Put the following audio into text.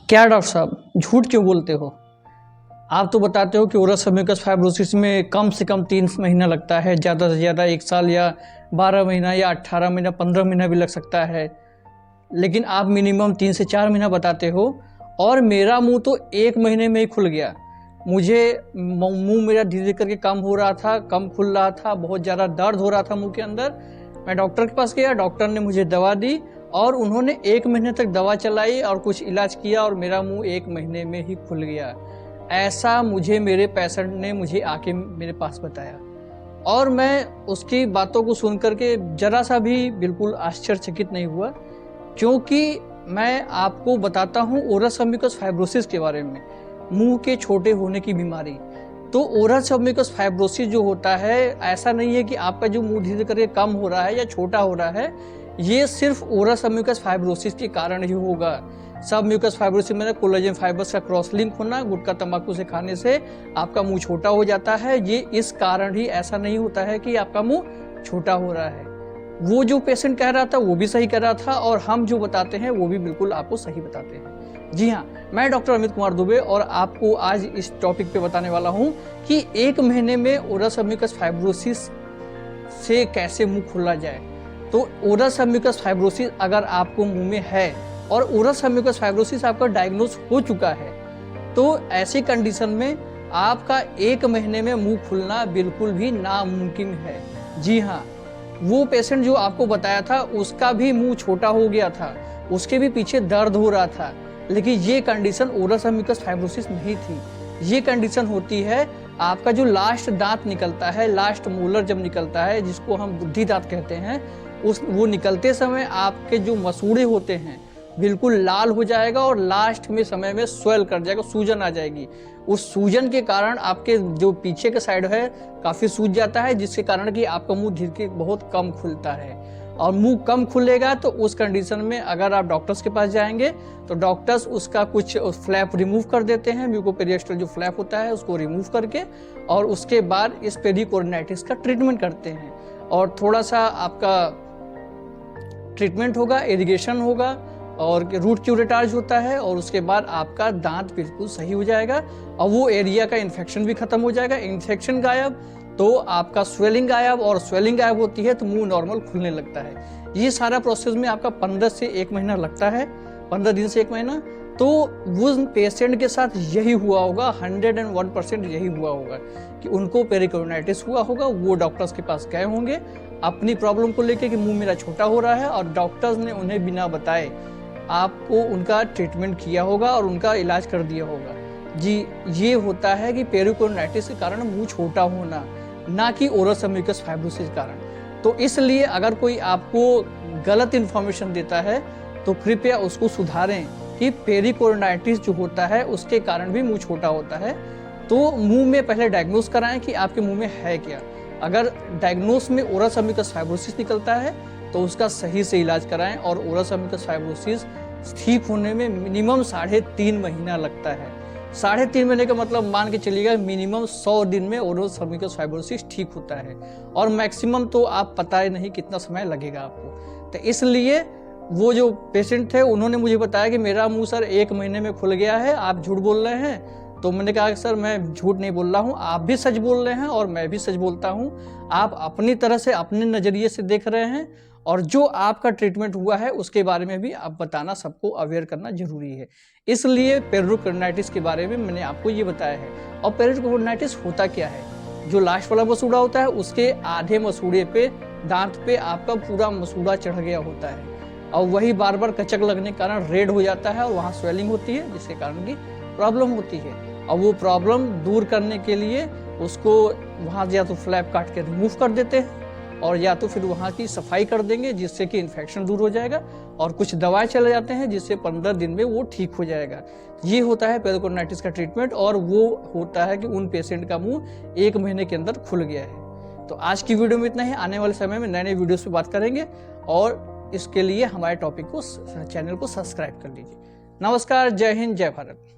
क्या डॉक्टर साहब झूठ क्यों बोलते हो? आप तो बताते हो कि ओरस म्यूकस फाइब्रोसिस में कम से कम 3 महीना लगता है, ज़्यादा से ज़्यादा 1 साल या 12 महीना या 18 महीना 15 महीना भी लग सकता है। लेकिन आप मिनिमम 3 से 4 महीना बताते हो और मेरा मुंह तो 1 महीने में ही खुल गया। मुझे मुंह मेरा धीरे करके कम हो रहा था, कम खुल रहा था, बहुत ज़्यादा दर्द हो रहा था मुंह के अंदर। मैं डॉक्टर के पास गया, डॉक्टर ने मुझे दवा दी और उन्होंने 1 महीने तक दवा चलाई और कुछ इलाज किया और मेरा मुंह 1 महीने में ही खुल गया। ऐसा मुझे मेरे पेशेंट ने मुझे आके मेरे पास बताया और मैं उसकी बातों को सुन करके ज़रा सा भी बिल्कुल आश्चर्यचकित नहीं हुआ, क्योंकि मैं आपको बताता हूँ ओरस म्यूकस फाइब्रोसिस के बारे में, मुंह के छोटे होने की बीमारी। तो ओरस म्यूकस फाइब्रोसिस जो होता है, ऐसा नहीं है कि आपका जो मुंह धीरे करके कम हो रहा है या छोटा हो रहा है, ये सिर्फ ओरस म्यूकस फाइब्रोसिस के कारण ही होगा। सब म्यूकस फाइब्रोसिस में कोलेजन फाइबर्स का क्रॉस लिंक होना, गुटखा तंबाकू से खाने से आपका मुंह छोटा हो जाता है, ये इस कारण ही, ऐसा नहीं होता है कि आपका मुंह छोटा हो रहा है। वो जो पेशेंट कह रहा था वो भी सही कह रहा था और हम जो बताते हैं वो भी बिल्कुल आपको सही बताते हैं। जी हाँ, मैं डॉक्टर अमित कुमार दुबे और आपको आज इस टॉपिक पे बताने वाला हूँ कि 1 महीने में ओरस म्यूकस फाइब्रोसिस से कैसे मुंह खोला जाए। तो ओरस म्यूकस फाइब्रोसिस अगर आपको मुंह में है और ओरस म्यूकस फाइब्रोसिस आपका डायग्नोज हो चुका है, तो ऐसी कंडीशन में आपका 1 महीने में मुंह खुलना बिल्कुल भी नामुमकिन है। जी हाँ, वो पेशेंट जो आपको बताया था उसका भी मुंह छोटा हो गया था, उसके भी पीछे दर्द हो रहा था, लेकिन ये कंडीशन ओरस म्यूकस फाइब्रोसिस नहीं थी। ये कंडीशन होती है आपका जो लास्ट दांत निकलता है, लास्ट मोलर जब निकलता है, जिसको हम बुद्धि दांत कहते हैं, वो निकलते समय आपके जो मसूड़े होते हैं बिल्कुल लाल हो जाएगा और लास्ट में समय में स्वेल कर जाएगा, सूजन आ जाएगी। उस सूजन के कारण आपके जो पीछे का साइड है काफी सूज जाता है, जिसके कारण कि आपका मुंह धीरे के बहुत कम खुलता है और मुंह कम खुलेगा। तो उस कंडीशन में अगर आप डॉक्टर्स के पास जाएंगे तो डॉक्टर्स उसका कुछ फ्लैप रिमूव कर देते हैं, म्यूकोपेरिस्टल जो फ्लैप होता है उसको रिमूव करके, और उसके बाद इस पेरिकोर्निटिस का ट्रीटमेंट करते हैं और थोड़ा सा आपका ट्रीटमेंट होगा, इरिगेशन होगा और रूट क्यूरेटाज होता है और उसके बाद आपका दांत बिल्कुल सही हो जाएगा और वो एरिया का इन्फेक्शन भी खत्म हो जाएगा। इन्फेक्शन गायब तो आपका स्वेलिंग गायब, और स्वेलिंग गायब होती है तो मुंह नॉर्मल खुलने लगता है। ये सारा प्रोसेस में आपका 15 से 1 महीना लगता है, 15 दिन से 1 महीना। तो वो पेशेंट के साथ यही हुआ होगा, 101% यही हुआ होगा कि उनको पेरिकोर्निटिस हुआ होगा। वो डॉक्टर्स के पास गए होंगे अपनी प्रॉब्लम को लेके कि मुंह मेरा छोटा हो रहा है, और डॉक्टर्स ने उन्हें बिना बताए आपको उनका ट्रीटमेंट किया होगा और उनका इलाज कर दिया होगा। जी, ये होता है कि पेरिकोर्निटिस के कारण मुंह छोटा होना, ना कि ओरस म्यूकस फाइब्रोसिस के कारण। तो इसलिए अगर कोई आपको गलत इन्फॉर्मेशन देता है तो कृपया उसको सुधारें कि पेरिकोर्निटिस जो होता है उसके कारण भी मुंह छोटा होता है। तो मुंह में पहले डायग्नोस कराएं कि आपके मुंह में है क्या। अगर डायग्नोस में ओरस म्यूकस फाइब्रोसिस निकलता है तो उसका सही से इलाज कराएं, और ओरस म्यूकस फाइब्रोसिस ठीक होने में मिनिमम 3.5 महीना लगता है। 3.5 महीने का मतलब मान के चलिएगा मिनिमम 100 दिन में ओरस म्यूकस फाइब्रोसिस ठीक होता है, और मैक्सिमम तो आप पता ही नहीं कितना समय लगेगा आपको। तो इसलिए वो जो पेशेंट थे उन्होंने मुझे बताया कि मेरा मुंह सर 1 महीने में खुल गया है, आप झूठ बोल रहे हैं। तो मैंने कहा कि सर मैं झूठ नहीं बोल रहा हूँ, आप भी सच बोल रहे हैं और मैं भी सच बोलता हूँ। आप अपनी तरह से अपने नज़रिए से देख रहे हैं, और जो आपका ट्रीटमेंट हुआ है उसके बारे में भी आप बताना, सबको अवेयर करना जरूरी है। इसलिए पेरिकोर्निटिस के बारे में मैंने आपको ये बताया है। और पेरिकोर्निटिस होता क्या है, जो लास्ट वाला मसूड़ा होता है उसके आधे मसूड़े पे, दांत पे आपका पूरा मसूड़ा चढ़ गया होता है और वही बार बार कचक लगने के कारण रेड हो जाता है और वहाँ स्वेलिंग होती है, जिसके कारण की प्रॉब्लम होती है। और वो प्रॉब्लम दूर करने के लिए उसको वहाँ या तो फ्लैप काट के रिमूव कर देते हैं और या तो फिर वहाँ की सफाई कर देंगे, जिससे कि इन्फेक्शन दूर हो जाएगा, और कुछ दवाएं चले जाते हैं जिससे 15 दिन में वो ठीक हो जाएगा। ये होता है पेरिकोर्निटिस का ट्रीटमेंट, और वो होता है कि उन पेशेंट का मुंह 1 महीने के अंदर खुल गया है। तो आज की वीडियो में इतना ही। आने वाले समय में नए नए वीडियोस पे बात करेंगे, और इसके लिए हमारे टॉपिक को, चैनल को सब्सक्राइब कर लीजिए। नमस्कार, जय हिंद, जय भारत।